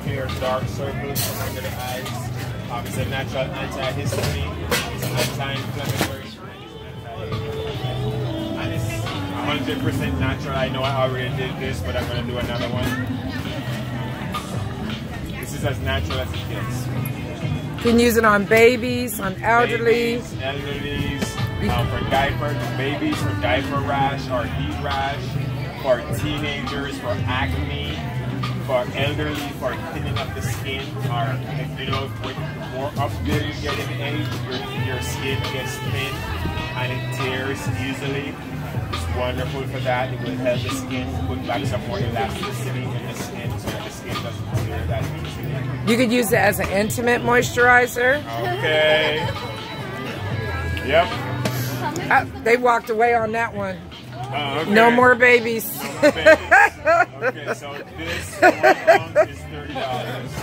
clear dark circles from under the eyes. It's a natural anti-histamine, it's anti-inflammatory, and it's 100% natural. I know I already did this, but I'm going to do another one. This is as natural as it gets. You can use it on babies, on elderly. Elderlies, for diapers, babies for diaper rash or heat rash, for teenagers for acne, for elderly for thinning up the skin, or you know, with more up there you get in age, your skin gets thin and it tears easily. It's wonderful for that. It will help the skin put back some more elasticity in the skin so that the skin doesn't tear that easily. You could use it as an intimate moisturizer. Okay. Yep. They walked away on that one. Okay. No more babies. No more babies. Okay, so this 1 ounce is $30.